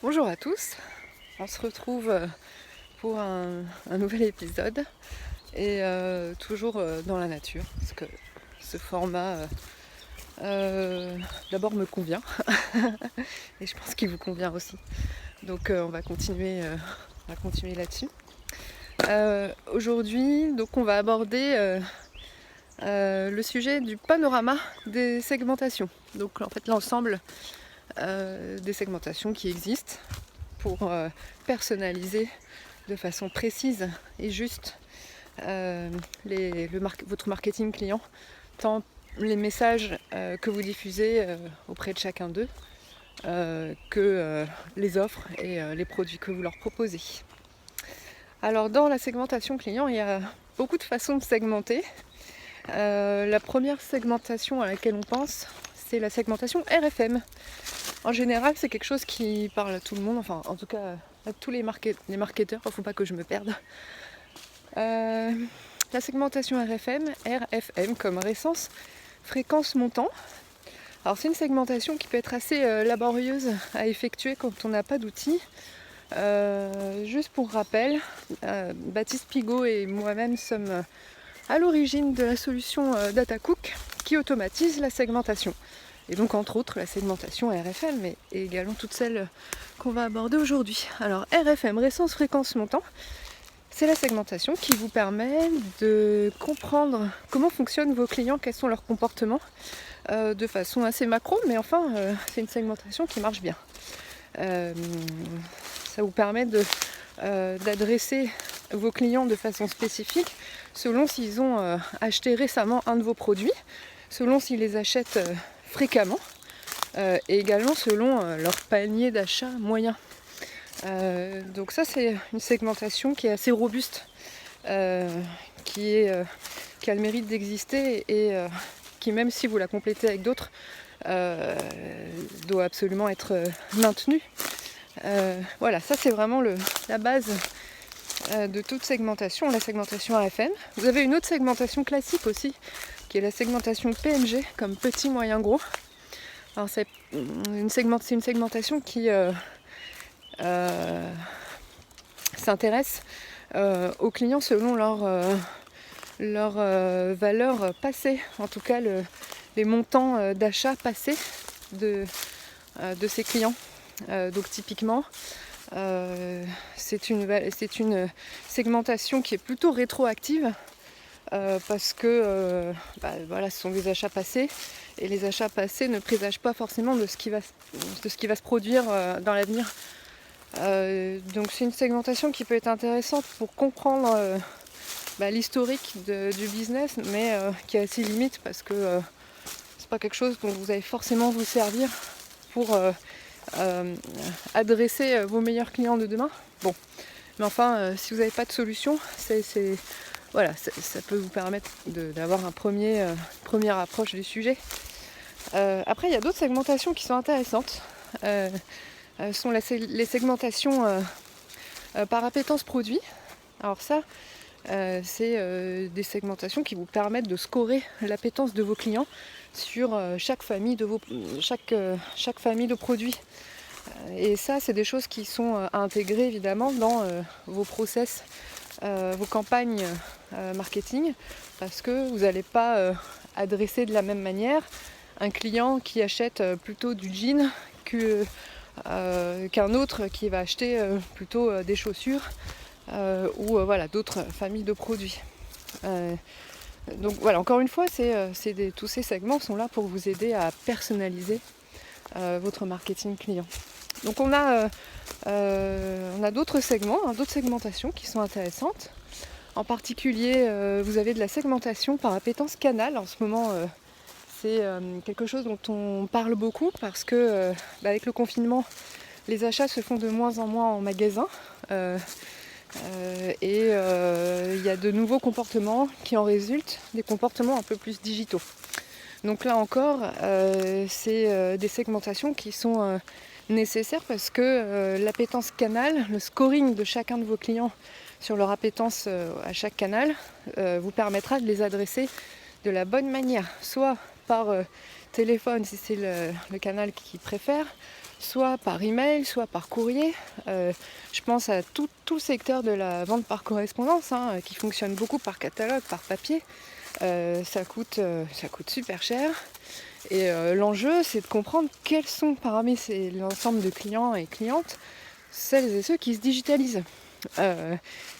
Bonjour à tous, on se retrouve pour un nouvel épisode et toujours dans la nature parce que ce format d'abord me convient et je pense qu'il vous convient aussi. Donc on va continuer là-dessus. Aujourd'hui, donc on va aborder le sujet du panorama des segmentations. Donc en fait l'ensemble des segmentations qui existent pour personnaliser de façon précise et juste votre marketing client, tant les messages que vous diffusez auprès de chacun d'eux que les offres et les produits que vous leur proposez. Alors dans la segmentation client, il y a beaucoup de façons de segmenter. La première segmentation à laquelle on pense, c'est la segmentation RFM. En général, c'est quelque chose qui parle à tout le monde, enfin en tout cas à tous les marketeurs, il ne faut pas que je me perde. La segmentation RFM comme récence, fréquence montant. Alors c'est une segmentation qui peut être assez laborieuse à effectuer quand on n'a pas d'outils. Juste pour rappel, Baptiste Pigot et moi-même sommes à l'origine de la solution DataCook qui automatise la segmentation. Et donc entre autres la segmentation RFM, mais également toutes celles qu'on va aborder aujourd'hui. Alors RFM, récence, fréquence, montant, c'est la segmentation qui vous permet de comprendre comment fonctionnent vos clients, quels sont leurs comportements, de façon assez macro, mais enfin c'est une segmentation qui marche bien. Ça vous permet d'adresser vos clients de façon spécifique selon s'ils ont acheté récemment un de vos produits, selon s'ils les achètent fréquemment et également selon leur panier d'achat moyen. Donc ça c'est une segmentation qui est assez robuste, qui a le mérite d'exister et qui, même si vous la complétez avec d'autres, doit absolument être maintenue. Voilà, ça c'est vraiment la base de toute segmentation, la segmentation RFM. Vous avez une autre segmentation classique aussi, qui est la segmentation PMG, comme petit, moyen, gros. Alors c'est une segmentation qui s'intéresse aux clients selon leur valeur passée, en tout cas les montants d'achat passés de ces clients. Donc typiquement, c'est une segmentation qui est plutôt rétroactive parce que voilà, ce sont des achats passés et les achats passés ne présagent pas forcément de ce qui va se produire dans l'avenir. Donc c'est une segmentation qui peut être intéressante pour comprendre l'historique du business, mais qui a ses limites parce que c'est pas quelque chose dont vous allez forcément vous servir pour adresser vos meilleurs clients de demain. Bon, mais enfin, si vous n'avez pas de solution, voilà, ça peut vous permettre d'avoir une première approche du sujet. Après, il y a d'autres segmentations qui sont intéressantes. Sont les segmentations par appétence produit. Alors ça, c'est des segmentations qui vous permettent de scorer l'appétence de vos clients sur chaque famille de produits. Et ça, c'est des choses qui sont à intégrer évidemment dans vos process, vos campagnes marketing, parce que vous n'allez pas adresser de la même manière un client qui achète plutôt du jean qu'un autre qui va acheter plutôt des chaussures ou voilà, d'autres familles de produits. Donc voilà, encore une fois, tous ces segments sont là pour vous aider à personnaliser votre marketing client. Donc on a d'autres segments, d'autres segmentations qui sont intéressantes. En particulier, vous avez de la segmentation par appétence canal. En ce moment, c'est quelque chose dont on parle beaucoup parce que avec le confinement, les achats se font de moins en moins en magasin. Et il y a de nouveaux comportements qui en résultent, des comportements un peu plus digitaux. Donc là encore, c'est des segmentations qui sont nécessaires parce que l'appétence canal, le scoring de chacun de vos clients sur leur appétence à chaque canal vous permettra de les adresser de la bonne manière, soit par téléphone si c'est le canal qu'ils préfèrent, soit par email, soit par courrier. Je pense à tout le secteur de la vente par correspondance, qui fonctionne beaucoup par catalogue, par papier. Ça coûte super cher. Et l'enjeu, c'est de comprendre quels sont parmi l'ensemble de clients et clientes, celles et ceux qui se digitalisent.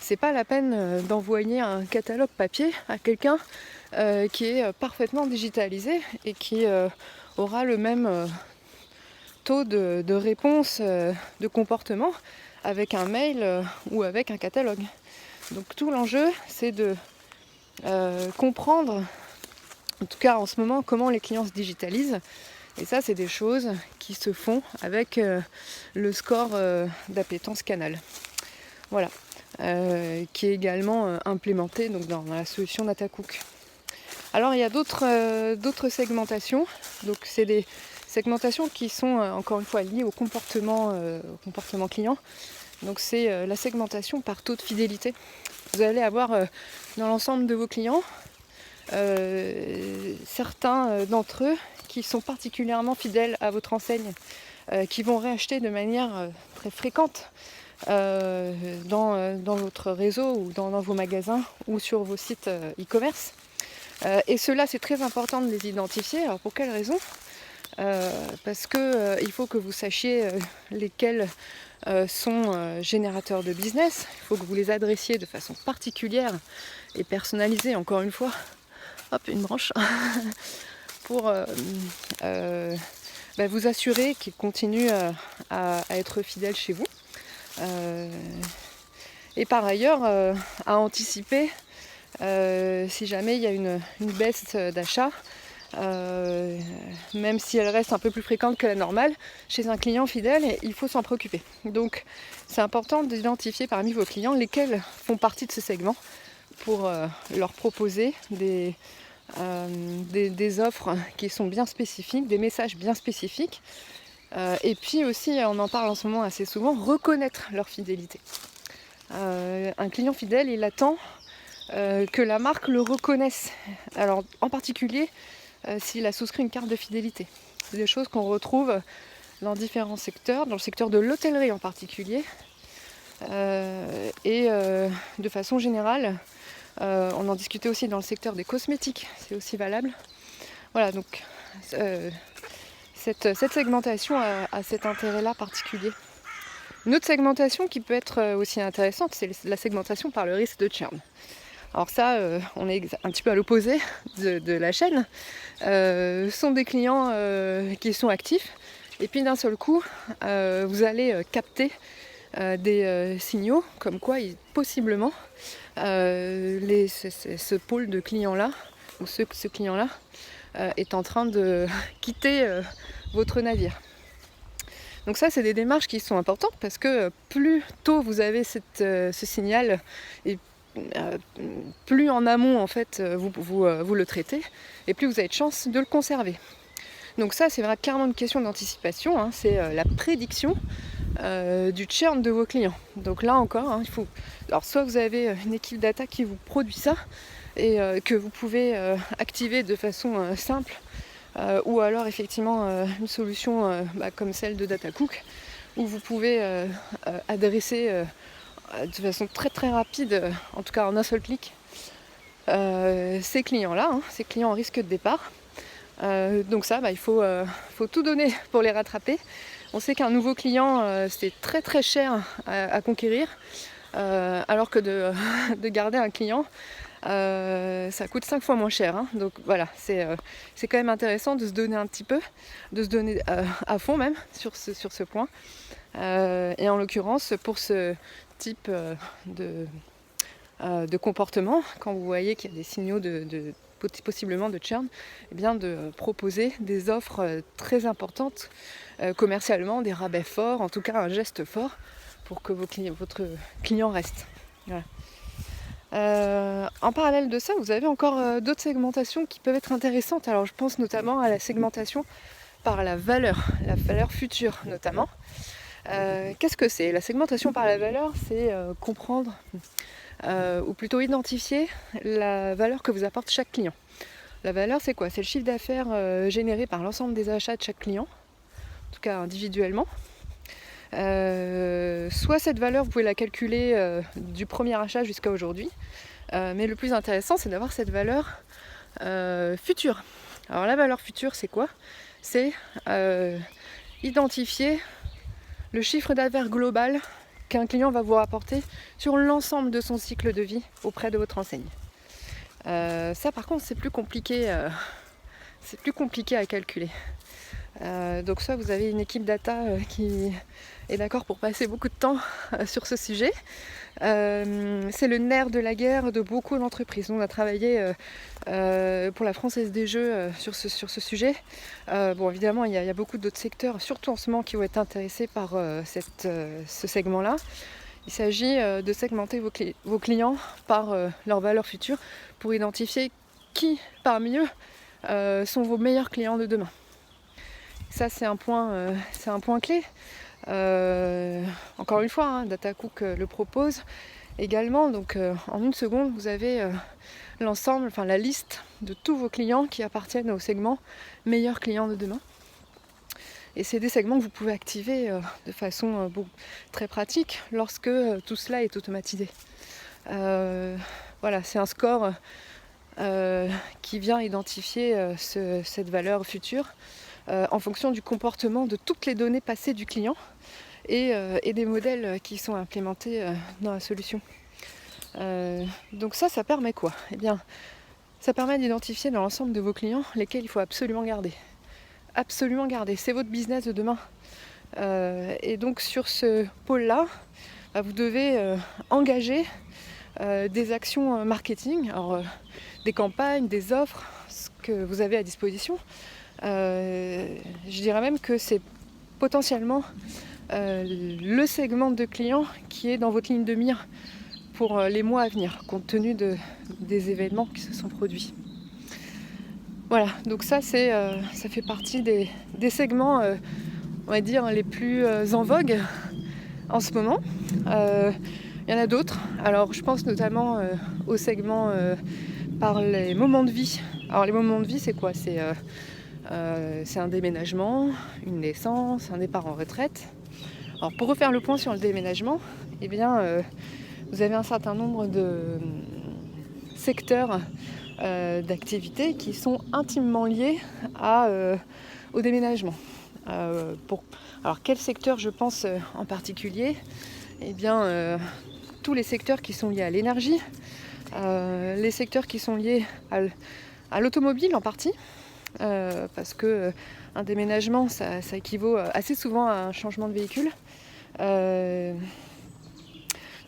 C'est pas la peine d'envoyer un catalogue papier à quelqu'un qui est parfaitement digitalisé et qui aura le même taux de réponse de comportement avec un mail ou avec un catalogue. Donc tout l'enjeu, c'est de comprendre, en tout cas en ce moment, comment les clients se digitalisent. Et ça, c'est des choses qui se font avec le score d'appétence canal. Voilà. Qui est également implémenté donc, dans la solution DataCook. Alors il y a d'autres segmentations. Donc c'est des segmentations qui sont encore une fois liées au comportement client. Donc c'est la segmentation par taux de fidélité. Vous allez avoir dans l'ensemble de vos clients certains d'entre eux qui sont particulièrement fidèles à votre enseigne, qui vont réacheter de manière très fréquente dans votre réseau ou dans vos magasins ou sur vos sites e-commerce. Et cela, c'est très important de les identifier. Alors pour quelle raison ? Parce que il faut que vous sachiez lesquels sont générateurs de business. Il faut que vous les adressiez de façon particulière et personnalisée, encore une fois. Hop, une branche. Pour vous assurer qu'ils continuent à être fidèles chez vous. Et par ailleurs, à anticiper si jamais il y a une baisse d'achat, même si elle reste un peu plus fréquente que la normale, chez un client fidèle, il faut s'en préoccuper. Donc c'est important d'identifier parmi vos clients lesquels font partie de ce segment pour leur proposer des offres qui sont bien spécifiques, des messages bien spécifiques. Et puis aussi, on en parle en ce moment assez souvent, reconnaître leur fidélité. Un client fidèle, il attend que la marque le reconnaisse. Alors en particulier, s'il a souscrit une carte de fidélité. C'est des choses qu'on retrouve dans différents secteurs, dans le secteur de l'hôtellerie en particulier. Et de façon générale, on en discutait aussi dans le secteur des cosmétiques, c'est aussi valable. Voilà, donc cette segmentation a cet intérêt-là particulier. Une autre segmentation qui peut être aussi intéressante, c'est la segmentation par le risque de churn. Alors ça, on est un petit peu à l'opposé de la chaîne. Sont des clients qui sont actifs, et puis d'un seul coup, vous allez capter des signaux comme quoi possiblement ce pôle de clients-là, ou ce client-là, est en train de quitter votre navire. Donc ça, c'est des démarches qui sont importantes parce que plus tôt vous avez ce signal et plus en amont en fait vous le traitez et plus vous avez de chances de le conserver. Donc ça, c'est clairement une question d'anticipation, c'est la prédiction du churn de vos clients. Donc là encore, il faut... Alors soit vous avez une équipe data qui vous produit ça et que vous pouvez activer de façon simple, ou alors effectivement une solution comme celle de DataCook où vous pouvez adresser de façon très très rapide, en tout cas en un seul clic, ces clients-là, ces clients en risque de départ. Donc ça, il faut tout donner pour les rattraper. On sait qu'un nouveau client, c'est très très cher à conquérir, alors que de garder un client, ça coûte 5 fois moins cher. Donc voilà, c'est quand même intéressant de se donner un petit peu, de se donner à fond même sur ce point. Et en l'occurrence, pour ce type de comportement, quand vous voyez qu'il y a des signaux possiblement de churn, de proposer des offres très importantes commercialement, des rabais forts, en tout cas un geste fort pour que votre client reste. Voilà. En parallèle de ça, vous avez encore d'autres segmentations qui peuvent être intéressantes. Alors je pense notamment à la segmentation par la valeur future notamment. Qu'est-ce que c'est ? La segmentation par la valeur, c'est comprendre ou plutôt identifier la valeur que vous apporte chaque client. La valeur, c'est quoi ? C'est le chiffre d'affaires généré par l'ensemble des achats de chaque client. tout cas individuellement. Soit cette valeur, vous pouvez la calculer du premier achat jusqu'à aujourd'hui, mais le plus intéressant, c'est d'avoir cette valeur future. Alors la valeur future, c'est quoi? C'est identifier le chiffre d'affaires global qu'un client va vous rapporter sur l'ensemble de son cycle de vie auprès de votre enseigne. Ça par contre c'est plus compliqué à calculer. Donc soit vous avez une équipe data qui est d'accord pour passer beaucoup de temps sur ce sujet. C'est le nerf de la guerre de beaucoup d'entreprises. Nous on a travaillé pour la Française des Jeux sur ce sujet. Bon évidemment il y a beaucoup d'autres secteurs, surtout en ce moment, qui vont être intéressés par ce segment-là. Il s'agit de segmenter vos clients par leur valeur future pour identifier qui parmi eux sont vos meilleurs clients de demain. Ça c'est un point clé. Encore une fois, DataCook le propose également. Donc en une seconde, vous avez l'ensemble, enfin la liste de tous vos clients qui appartiennent au segment meilleurs clients de demain. Et c'est des segments que vous pouvez activer de façon très pratique lorsque tout cela est automatisé. Voilà, c'est un score qui vient identifier cette valeur future en fonction du comportement de toutes les données passées du client et des modèles qui sont implémentés dans la solution. Donc ça permet quoi? Eh bien, ça permet d'identifier dans l'ensemble de vos clients lesquels il faut absolument garder. Absolument garder, c'est votre business de demain. Et donc sur ce pôle-là, vous devez engager des actions marketing, alors des campagnes, des offres, ce que vous avez à disposition. Je dirais même que c'est potentiellement le segment de clients qui est dans votre ligne de mire pour les mois à venir, compte tenu des événements qui se sont produits. Voilà, donc ça fait partie des segments, on va dire, les plus en vogue en ce moment. Il y en a d'autres. Alors je pense notamment au segment par les moments de vie. Alors les moments de vie, c'est quoi? C'est un déménagement, une naissance, un départ en retraite. Alors pour refaire le point sur le déménagement, eh bien, vous avez un certain nombre de secteurs d'activités qui sont intimement liés au déménagement. Alors quel secteur je pense en particulier? Eh bien tous les secteurs qui sont liés à l'énergie, les secteurs qui sont liés à l'automobile en partie, parce que un déménagement ça équivaut assez souvent à un changement de véhicule.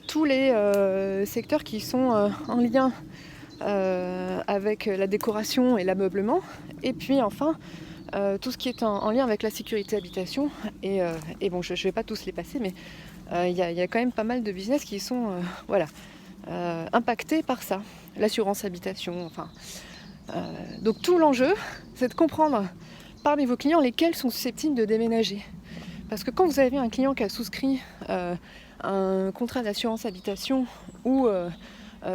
Tous les secteurs qui sont en lien avec la décoration et l'ameublement, et puis enfin tout ce qui est en lien avec la sécurité habitation, et bon je ne vais pas tous les passer, mais il y a quand même pas mal de business qui sont impactés par ça, l'assurance habitation, enfin donc tout l'enjeu c'est de comprendre parmi vos clients lesquels sont susceptibles de déménager, parce que quand vous avez un client qui a souscrit un contrat d'assurance habitation ou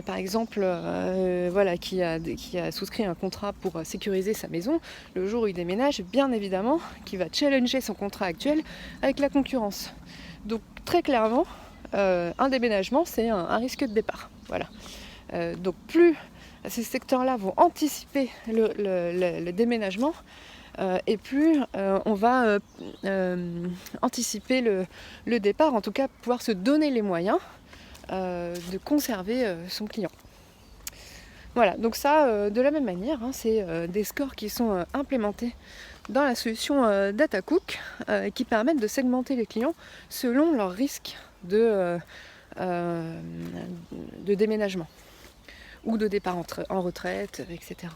par exemple qui a souscrit un contrat pour sécuriser sa maison, le jour où il déménage, bien évidemment qu'il va challenger son contrat actuel avec la concurrence. Donc très clairement, un déménagement c'est un risque de départ. Voilà. Donc plus ces secteurs-là vont anticiper le déménagement, et plus on va anticiper le départ, en tout cas pouvoir se donner les moyens de conserver son client. Voilà, donc ça, de la même manière, c'est des scores qui sont implémentés dans la solution DataCook, qui permettent de segmenter les clients selon leur risque de déménagement ou de départ en retraite, etc.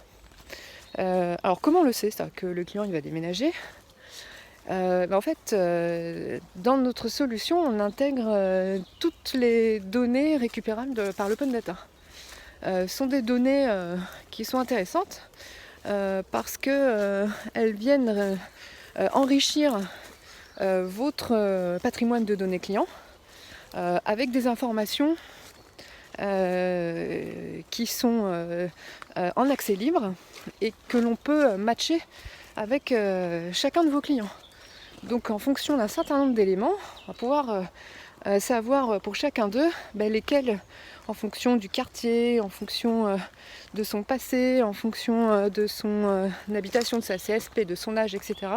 Alors comment on le sait ça, que le client il va déménager? En fait, dans notre solution, on intègre toutes les données récupérables par l'open data. Ce sont des données qui sont intéressantes parce qu'elles viennent enrichir votre patrimoine de données clients avec des informations qui sont en accès libre et que l'on peut matcher avec chacun de vos clients. Donc en fonction d'un certain nombre d'éléments, on va pouvoir savoir pour chacun d'eux lesquels, en fonction du quartier, en fonction de son passé, en fonction de son habitation, de sa CSP, de son âge, etc.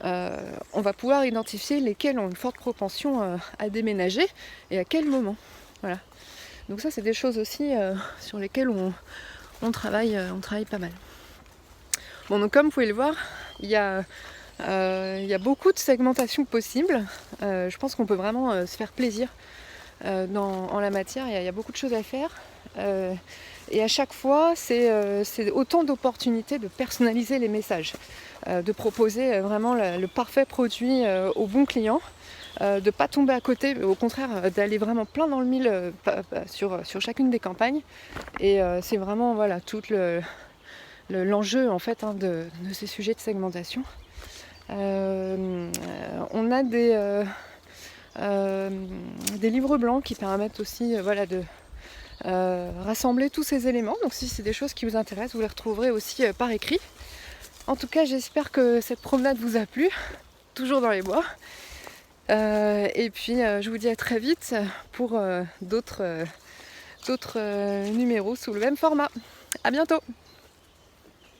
On va pouvoir identifier lesquels ont une forte propension à déménager et à quel moment. Voilà. Donc ça, c'est des choses aussi sur lesquelles on travaille pas mal. Bon, donc comme vous pouvez le voir, il y a beaucoup de segmentation possible. Je pense qu'on peut vraiment se faire plaisir en la matière. Il y a beaucoup de choses à faire. Et à chaque fois, c'est autant d'opportunités de personnaliser les messages, de proposer vraiment le parfait produit au bon client, de ne pas tomber à côté, mais au contraire d'aller vraiment plein dans le mille sur chacune des campagnes. Et c'est vraiment voilà, tout l'enjeu en fait de ces sujets de segmentation. On a des livres blancs qui permettent aussi de rassembler tous ces éléments. Donc si c'est des choses qui vous intéressent, vous les retrouverez aussi par écrit. En tout cas, j'espère que cette promenade vous a plu, toujours dans les bois. Et puis je vous dis à très vite pour d'autres numéros sous le même format. À bientôt!